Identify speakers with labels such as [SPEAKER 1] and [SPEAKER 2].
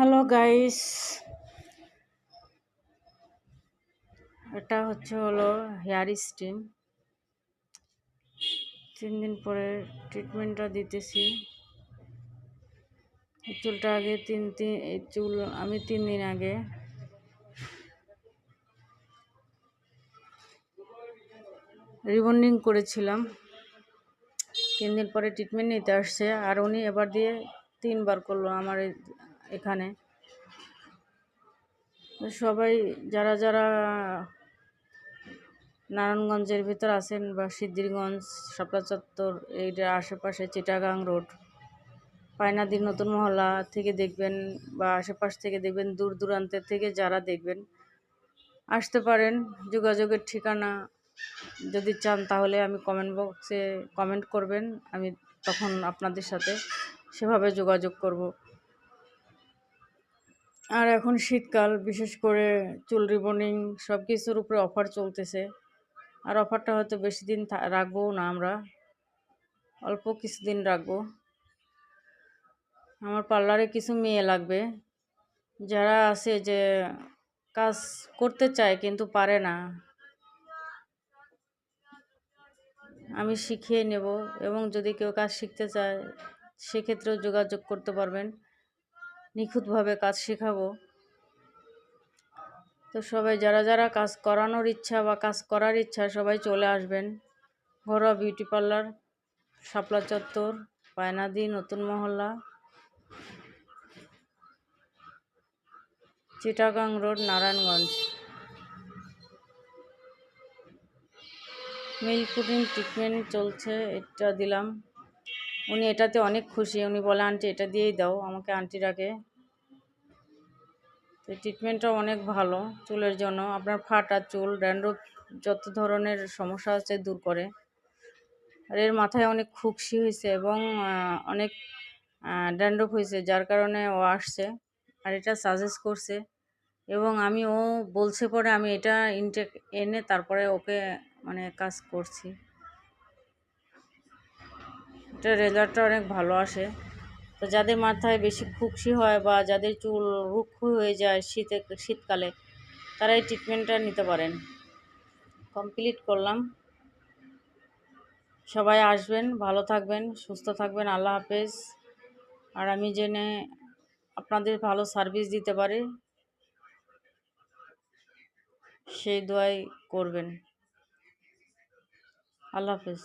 [SPEAKER 1] Hello guys, এটা হলো hair steam. 3 দিন পরে ট্রিটমেন্টটা দিতেছি। এই চুলটা আগে এই চুল আমি 3 দিন আগে রিবন্ডিং করেছিলাম। 3 দিন পরে ট্রিটমেন্ট নিতে আসছে, আর উনি এবার দিয়ে 3বার করলো আমার এখানে। সবাই যারা যারা নারায়ণগঞ্জের ভিতর আছেন বা সিদ্ধিরগঞ্জ, শাপলা চত্বর, এইটার আশেপাশে চিটাগাং রোড, পায়নাদির নতুন মহল্লা থেকে দেখবেন বা আশেপাশ থেকে দেখবেন, দূর দূরান্তের থেকে যারা দেখবেন আসতে পারেন। যোগাযোগের ঠিকানা যদি চান তাহলে আমি কমেন্ট বক্সে কমেন্ট করবেন, আমি তখন আপনাদের সাথে সেভাবে যোগাযোগ করব। আর এখন শীতকাল, বিশেষ করে চুল রিবনিং সব কিছুর উপরে অফার চলতেছে। আর অফারটা হয়তো বেশি দিন রাখবো না, আমরা অল্প কিছুদিন রাখবো। আমার পার্লারে কিছু মেয়ে লাগবে, যারা আছে যে কাজ করতে চায় কিন্তু পারে না, আমি শিখিয়ে নেব। এবং যদি কেউ কাজ শিখতে চায় সেক্ষেত্রেও যোগাযোগ করতে পারবেন, নিখুঁতভাবে কাজ শেখাবো। তো সবাই যারা যারা কাজ করানোর ইচ্ছা বা কাজ করার ইচ্ছা সবাই চলে আসবেন। ঘরোয়া বিউটি পার্লার, শাপলা চত্বর, পায়নাদি নতুন মহল্লা, Chittagong road, Narayanganj. Milk pudding treatment চলছে, এটা দিলাম। উনি এটাতে অনেক খুশি, উনি বলে আন্টি এটা দিয়েই দাও আমাকে, আন্টি ডাকে। তো ট্রিটমেন্টটা অনেক ভালো চুলের জন্য। আপনার ফাটা চুল, ড্যান্ড্রফ, যত ধরনের সমস্যা আছে দূর করে। আর এর মাথায় অনেক খুকশি হয়েছে এবং অনেক ড্যান্ড্রফ হয়েছে, যার কারণে ও আসছে আর এটা সাজেস্ট করছে। এবং ও বলছে পরে আমি এটা ইনটেক এনে তারপরে ওকে কাজ করছি। এটা রেজাল্টটা অনেক ভালো আসে। তো যাদের মাথায় বেশি খুকশি হয় বা যাদের চুল রুক্ষ হয়ে যায় শীতকালে, তারা এই ট্রিটমেন্টটা নিতে পারেন। কমপ্লিট করলাম। সবাই আসবেন, ভালো থাকবেন, সুস্থ থাকবেন। আল্লাহ হাফেজ। আর আমি জেনে আপনাদের ভালো সার্ভিস দিতে পারি সেই দোয়াই করবেন। আল্লাহ হাফেজ।